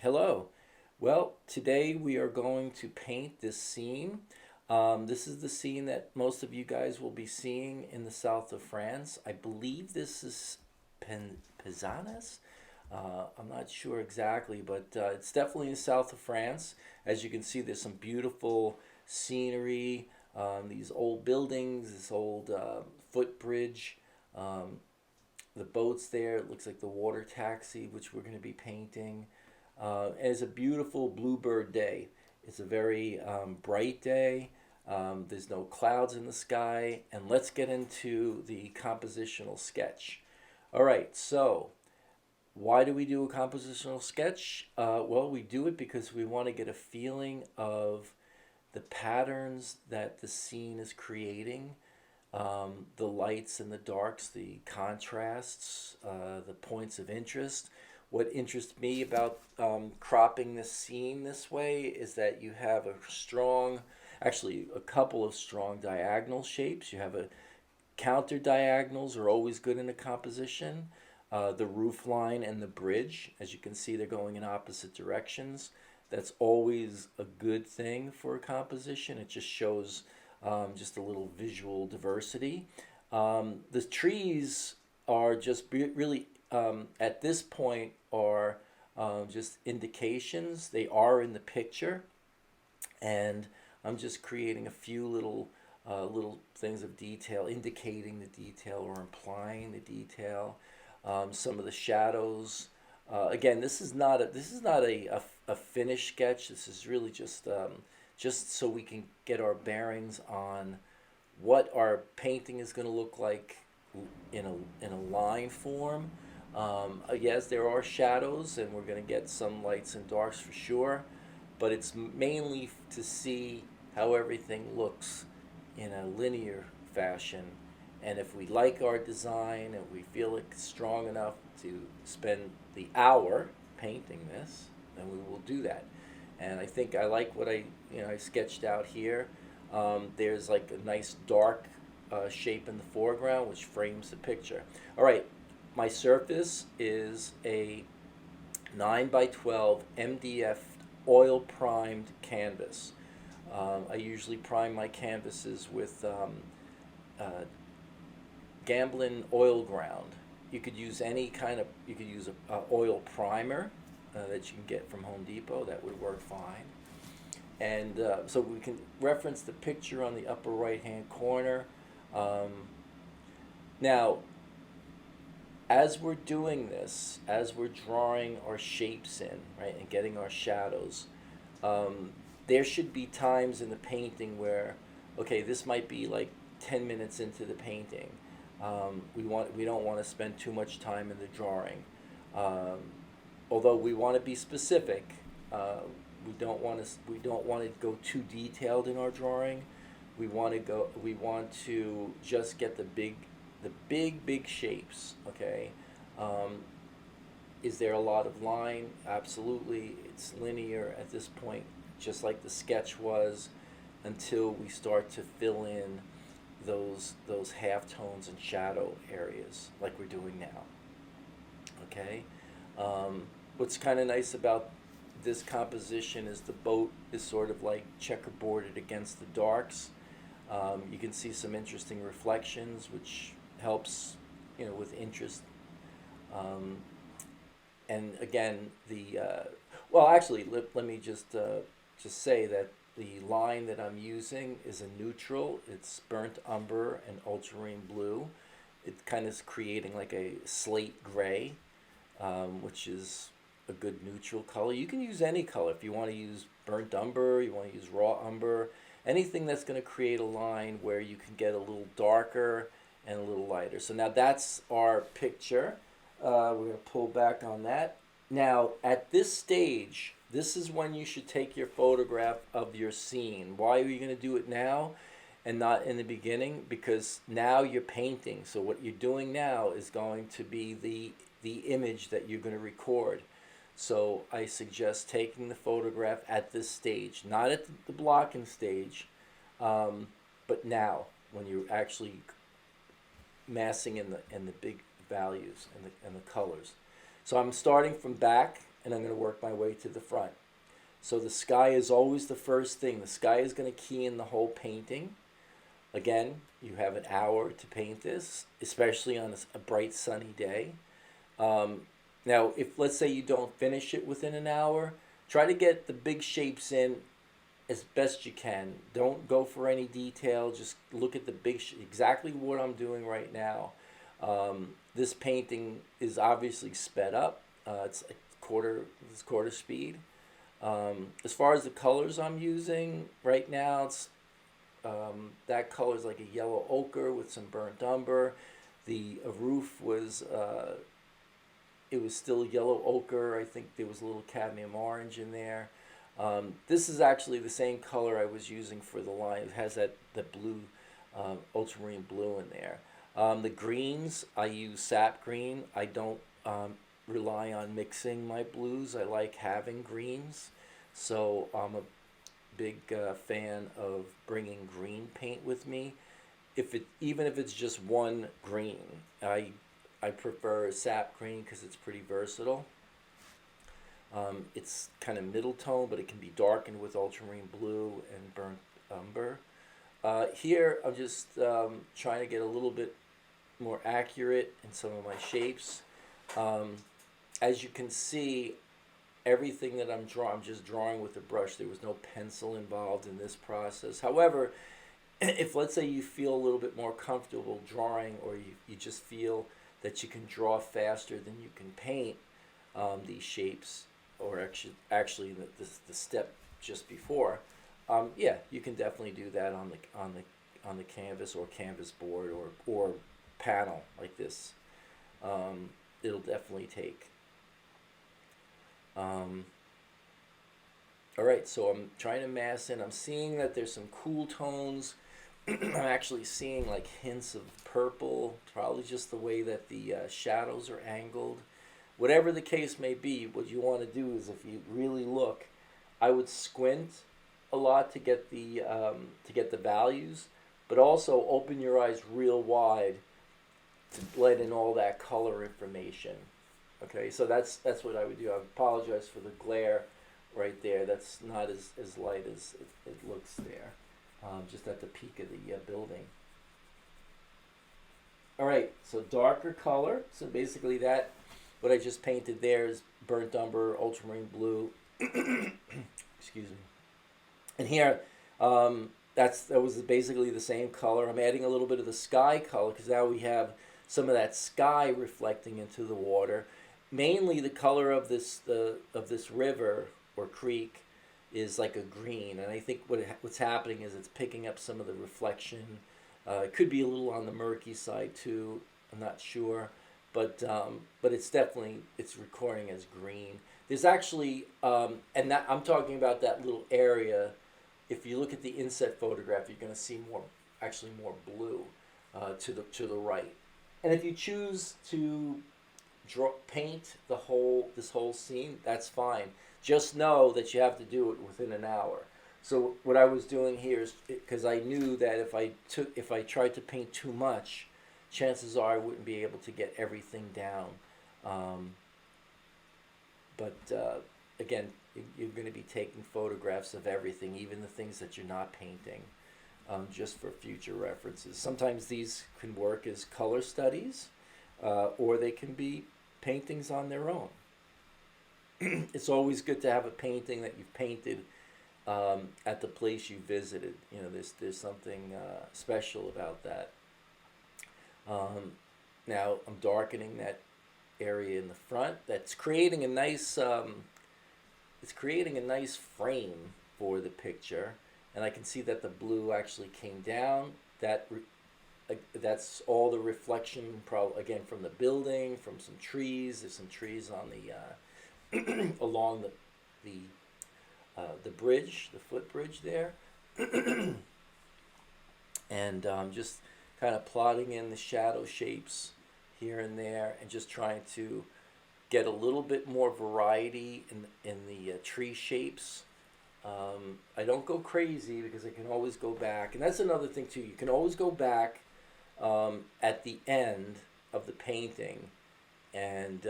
Hello. Well, today we are going to paint this scene. This is the scene that most of you guys will be seeing in the south of France. I believe this is Pisanes. I'm not sure exactly, but it's definitely in the south of France. As you can see, there's some beautiful scenery, these old buildings, this old footbridge, um, the boats there. It looks like the water taxi, which we're going to be painting. And it's a beautiful bluebird day. It's a very bright day. There's no clouds in the sky. And let's get into the compositional sketch. All right, so why do we do a compositional sketch? Well, we do it because we want to get a feeling of the patterns that the scene is creating, the lights and the darks, the contrasts, the points of interest. What interests me about cropping this scene this way is that you have actually a couple of strong diagonal shapes. You have a counter diagonals are always good in a composition. The roof line and the bridge, as you can see, they're going in opposite directions. That's always a good thing for a composition. It just shows just a little visual diversity. The trees are just really, at this point, are just indications. They are in the picture, and I'm just creating a few little things of detail, indicating the detail or implying the detail. Some of the shadows. Again, this is not a finished sketch. This is really just so we can get our bearings on what our painting is going to look like in a line form. Yes, there are shadows, and we're going to get some lights and darks for sure, but it's mainly to see how everything looks in a linear fashion. And if we like our design and we feel it's strong enough to spend the hour painting this, then we will do that. And I think I like what I sketched out here. There's like a nice dark shape in the foreground which frames the picture. All right, my surface is a 9 by 12 MDF oil primed canvas. I usually prime my canvases with Gamblin oil ground. You could use you could use a oil primer that you can get from Home Depot. That would work fine. And so we can reference the picture on the upper right hand corner. Um, Now, as we're doing this, as we're drawing our shapes in, right, and getting our shadows, there should be times in the painting where, okay, this might be like 10 minutes into the painting. We don't want to spend too much time in the drawing. Um, Although we want to be specific, we don't want to go too detailed in our drawing. We want to just get the big shapes. Okay. Um, is there a lot of line? Absolutely. It's linear at this point, just like the sketch was, until we start to fill in those half tones and shadow areas like we're doing now. Okay. What's kind of nice about this composition is the boat is sort of like checkerboarded against the darks. You can see some interesting reflections, which helps, with interest. Um, and again, well, actually, let me just say that the line that I'm using is a neutral. It's burnt umber and ultramarine blue. It kind of is creating like a slate gray, which is a good neutral color. You can use any color. If you want to use burnt umber, you want to use raw umber, anything that's going to create a line where you can get a little darker and a little lighter. So now that's our picture. We're going to pull back on that. Now, at this stage, this is when you should take your photograph of your scene. Why are you going to do it now and not in the beginning? Because now you're painting. So what you're doing now is going to be the image that you're going to record. So I suggest taking the photograph at this stage, not at the blocking stage, but now when you're actually massing in the big values and the colors. So I'm starting from back. and I'm going to work my way to the front. So the sky is always the first thing. The sky is going to key in the whole painting. Again, you have an hour to paint this, especially on a bright sunny day. Now, if let's say you don't finish it within an hour, try to get the big shapes in as best you can. Don't go for any detail. Just look at the big, exactly what I'm doing right now. This painting is obviously sped up. It's quarter speed. As far as the colors I'm using right now, it's that color is like a yellow ochre with some burnt umber. The roof was it was still yellow ochre. I think there was a little cadmium orange in there. This is actually the same color I was using for the line. It has the blue, ultramarine blue in there. The greens, I use sap green. I don't rely on mixing my blues. I like having greens. So I'm a big fan of bringing green paint with me. Even if it's just one green, I prefer sap green because it's pretty versatile. It's kind of middle tone, but it can be darkened with ultramarine blue and burnt umber. Here, I'm just trying to get a little bit more accurate in some of my shapes. As you can see, everything that I'm just drawing with a brush. There was no pencil involved in this process. However, if let's say you feel a little bit more comfortable drawing, or you just feel that you can draw faster than you can paint these shapes, or actually the step just before, yeah, you can definitely do that on the canvas or canvas board or panel like this. It'll definitely take. All right, so I'm trying to mass in. I'm seeing that there's some cool tones. I'm actually seeing like hints of purple, probably just the way that the shadows are angled. Whatever the case may be, what you want to do is, if you really look, I would squint a lot to get the values, but also open your eyes real wide to blend in all that color information. Okay, so that's what I would do. I apologize for the glare right there. That's not as light as it looks there, just at the peak of the building. All right, so darker color. So basically what I just painted there is burnt umber, ultramarine blue. Excuse me. And here, that was basically the same color. I'm adding a little bit of the sky color because now we have some of that sky reflecting into the water. Mainly the color of this river or creek is like a green, and I think what's happening is it's picking up some of the reflection. It could be a little on the murky side too. I'm not sure, but it's recording as green. There's actually and that I'm talking about that little area. If you look at the inset photograph, you're going to see more blue to the right. And if you choose to paint this whole scene, that's fine. Just know that you have to do it within an hour. So what I was doing here is, because I knew that if I tried to paint too much, chances are I wouldn't be able to get everything down. Again, you're going to be taking photographs of everything, even the things that you're not painting, just for future references. Sometimes these can work as color studies, or they can be paintings on their own. It's always good to have a painting that you've painted at the place you visited. You know, there's something special about that. Now I'm darkening that area in the front. That's creating a nice. It's creating a nice frame for the picture, and I can see that the blue actually came down. That's all the reflection, again, from the building, from some trees. There's some trees on the along the bridge, the footbridge there, and just kind of plotting in the shadow shapes here and there, and just trying to get a little bit more variety in the tree shapes. I don't go crazy because I can always go back, and that's another thing too. You can always go back at the end of the painting and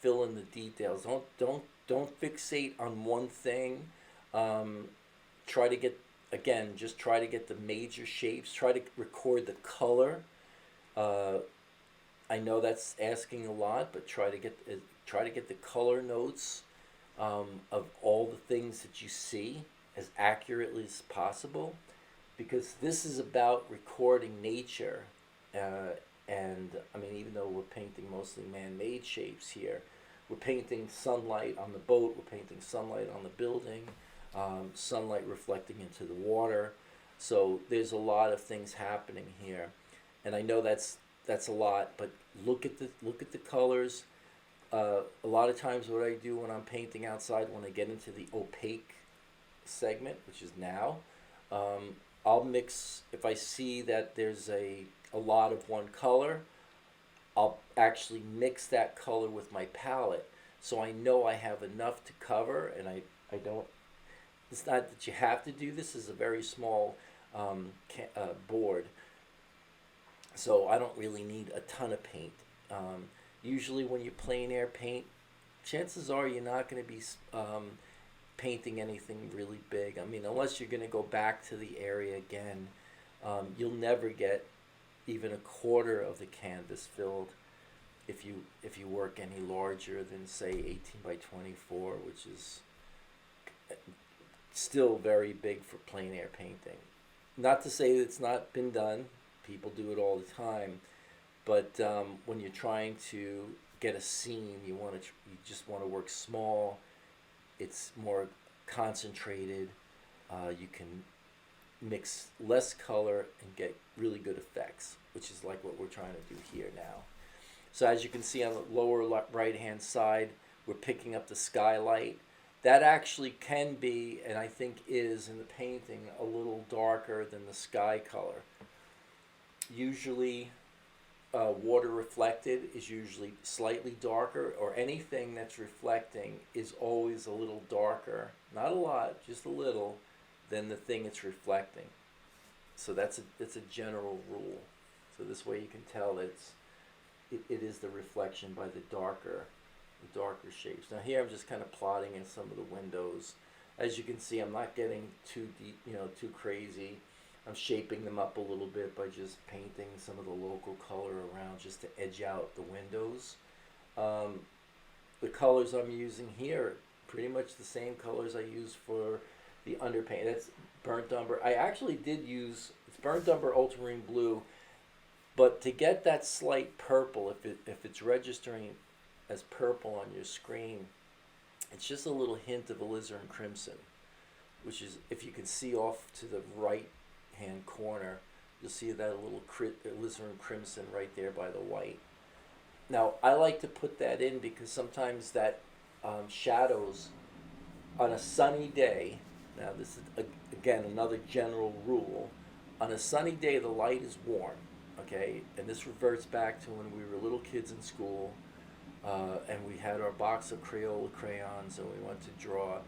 fill in the details. Don't fixate on one thing. Um, Try to get, again, just try to get the major shapes. Try to record the color. Uh, I know that's asking a lot, but try to get the color notes of all the things that you see as accurately as possible, because this is about recording nature. Uh, and I mean, even though we're painting mostly man-made shapes here, we're painting sunlight on the boat, we're painting sunlight on the building, sunlight reflecting into the water. So there's a lot of things happening here, and I know that's a lot, but look at the colors. A lot of times, what I do when I'm painting outside, when I get into the opaque segment, which is now, I'll mix. If I see that there's a lot of one color, I'll actually mix that color with my palette, so I know I have enough to cover, and I don't. It's not that you have to do this. Is a very small board, so I don't really need a ton of paint. Usually when you plein air paint, chances are you're not going to be painting anything really big. I mean, unless you're going to go back to the area again, you'll never get even a quarter of the canvas filled if you work any larger than, say, 18 by 24, which is still very big for plein air painting. Not to say that it's not been done. People do it all the time, but when you're trying to get a scene, you just want to work small. It's more concentrated. You can mix less color and get really good effects, which is like what we're trying to do here now. So as you can see on the lower right hand side, we're picking up the skylight. That actually can be, and I think is in the painting, a little darker than the sky color. Usually water reflected is usually slightly darker, or anything that's reflecting is always a little darker, not a lot, just a little, than the thing it's reflecting. So that's a general rule. So this way you can tell that it is the reflection by the darker shapes. Now here I'm just kind of plotting in some of the windows. As you can see, I'm not getting too deep, too crazy. I'm shaping them up a little bit by just painting some of the local color around just to edge out the windows. The colors I'm using here are pretty much the same colors I use for the underpaint. That's burnt umber. I actually did use, it's burnt umber ultramarine blue, but to get that slight purple, if it's registering as purple on your screen, it's just a little hint of alizarin crimson, which is, if you can see off to the right hand corner, you'll see that little alizarin crimson right there by the white. Now I like to put that in because sometimes that shadows on a sunny day. Now this is again another general rule. On a sunny day, the light is warm, okay, and this reverts back to when we were little kids in school, and we had our box of Crayola crayons, and we went to draw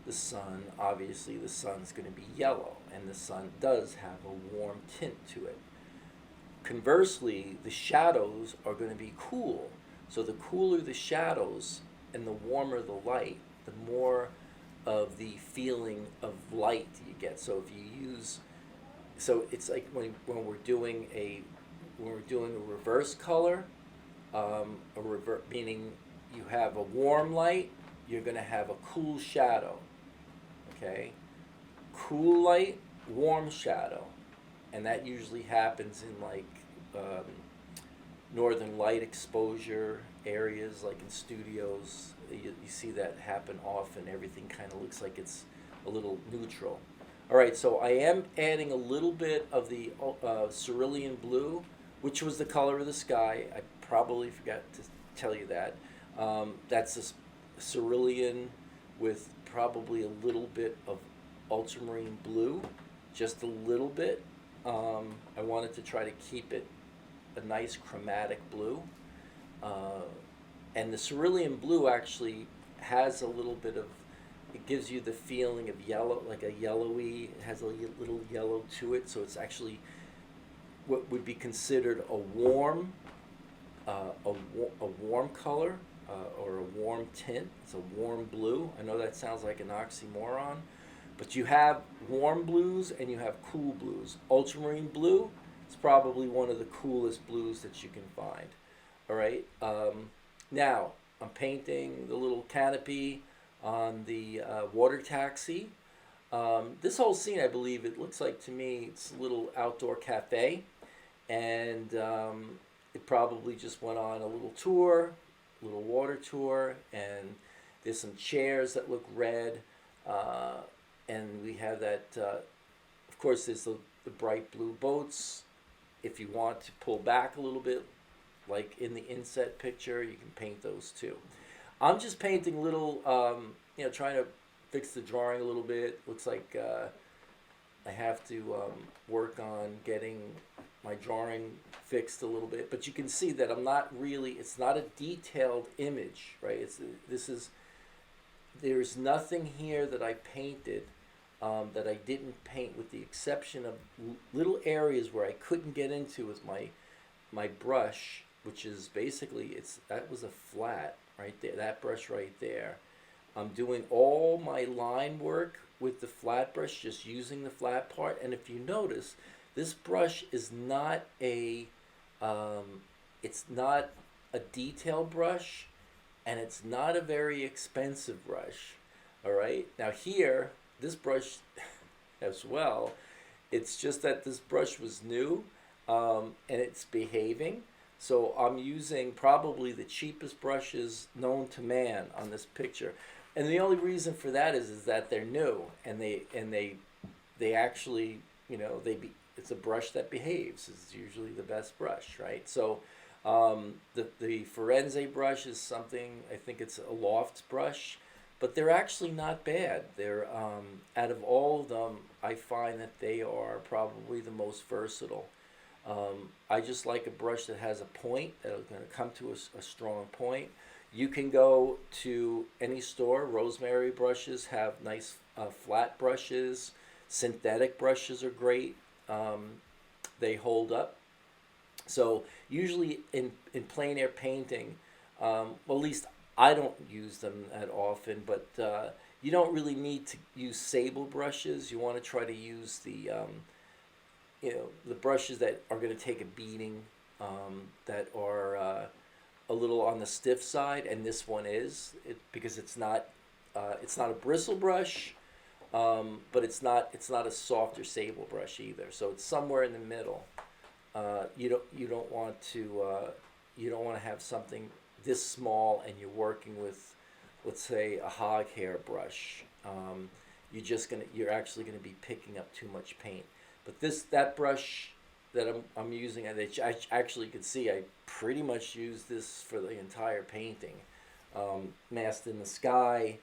the sun. Obviously the sun's going to be yellow, and the sun does have a warm tint to it. Conversely, the shadows are going to be cool. So the cooler the shadows and the warmer the light, the more of the feeling of light you get. So if you use, so it's like when we're doing a reverse color, meaning you have a warm light, you're going to have a cool shadow. Okay, cool light, warm shadow, and that usually happens in like northern light exposure areas, like in studios. You see that happen often. Everything kind of looks like it's a little neutral. All right, so I am adding a little bit of the cerulean blue, which was the color of the sky. I probably forgot to tell you that. That's a cerulean with probably a little bit of ultramarine blue, just a little bit. I wanted to try to keep it a nice chromatic blue. And the cerulean blue actually has a little bit of, it gives you the feeling of yellow, like a yellowy, it has a little yellow to it, so it's actually what would be considered a warm a warm color or a warm tint. It's a warm blue. I know that sounds like an oxymoron, but you have warm blues and you have cool blues. Ultramarine blue is probably one of the coolest blues that you can find. All right. Now I'm painting the little canopy on the water taxi. This whole scene, I believe, it looks like to me, it's a little outdoor cafe, and it probably just went on a little tour, a little water tour, and there's some chairs that look red, and we have that. Of course, there's the bright blue boats. If you want to pull back a little bit, like in the inset picture, you can paint those too. I'm just painting little, trying to fix the drawing a little bit. Looks like I have to work on getting my drawing fixed a little bit. But you can see that I'm not really, it's not a detailed image, right? There's nothing here that I painted that I didn't paint, with the exception of little areas where I couldn't get into with my brush, which is basically, that was a flat right there, that brush right there. I'm doing all my line work with the flat brush, just using the flat part. And if you notice, this brush is not it's not a detail brush, and it's not a very expensive brush. All right. Now here, this brush as well, it's just that this brush was new, and it's behaving. So I'm using probably the cheapest brushes known to man on this picture. And the only reason for that is that they're new, and they actually, it's a brush that behaves. It's usually the best brush, right? So the Firenze brush is something, I think it's a loft brush, but they're actually not bad. They're out of all of them, I find that they are probably the most versatile. I just like a brush that has a point, that's going to come to a strong point. You can go to any store. Rosemary brushes have nice flat brushes. Synthetic brushes are great. They hold up. So usually in plein air painting, well, at least I don't use them that often, but you don't really need to use sable brushes. You want to try to use the brushes that are going to take a beating, that are a little on the stiff side, and this one is because it's not a bristle brush, but it's not a soft or sable brush either. So it's somewhere in the middle. You don't want to have something this small and you're working with, let's say, a hog hair brush. You're actually gonna be picking up too much paint. But that brush that I'm using, and I actually could see I pretty much used this for the entire painting. Mast in the Sky.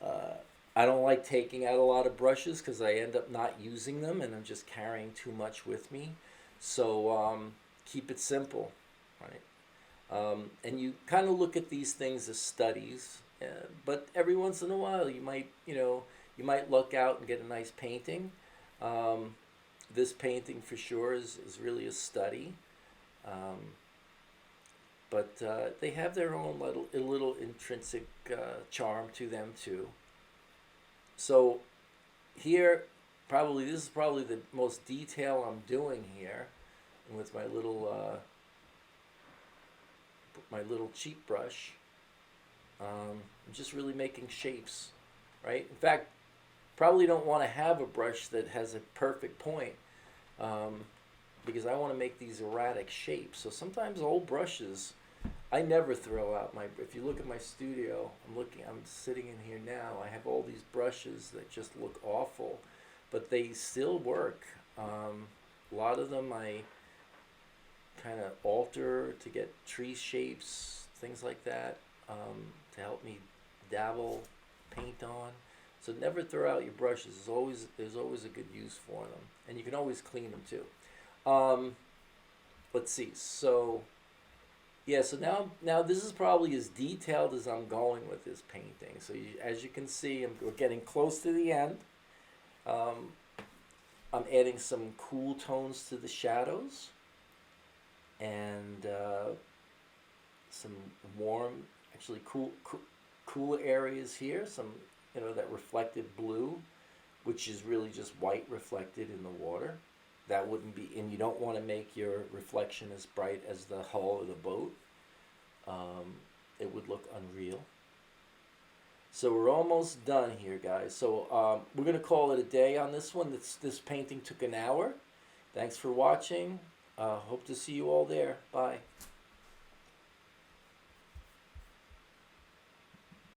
I don't like taking out a lot of brushes because I end up not using them and I'm just carrying too much with me. So keep it simple, right? And you kind of look at these things as studies, but every once in a while you might luck out and get a nice painting. This painting for sure is really a study, but they have their own little intrinsic charm to them too. So here, this is probably the most detail I'm doing here, and with my little cheap brush, I'm just really making shapes, right? In fact, probably don't want to have a brush that has a perfect point, because I want to make these erratic shapes. So sometimes old brushes, I never throw out if you look at my studio, I'm sitting in here now, I have all these brushes that just look awful, but they still work. A lot of them I kind of alter to get tree shapes, things like that, to help me dabble paint on. So never throw out your brushes. There's always a good use for them, and you can always clean them too. Let's see. So yeah. So now this is probably as detailed as I'm going with this painting. So as you can see, we're getting close to the end. I'm adding some cool tones to the shadows, and some warm, actually cool areas here. Some, that reflected blue, which is really just white reflected in the water. That wouldn't be, and you don't want to make your reflection as bright as the hull of the boat. It would look unreal. So we're almost done here, guys. So we're going to call it a day on this one. This painting took an hour. Thanks for watching. Hope to see you all there. Bye.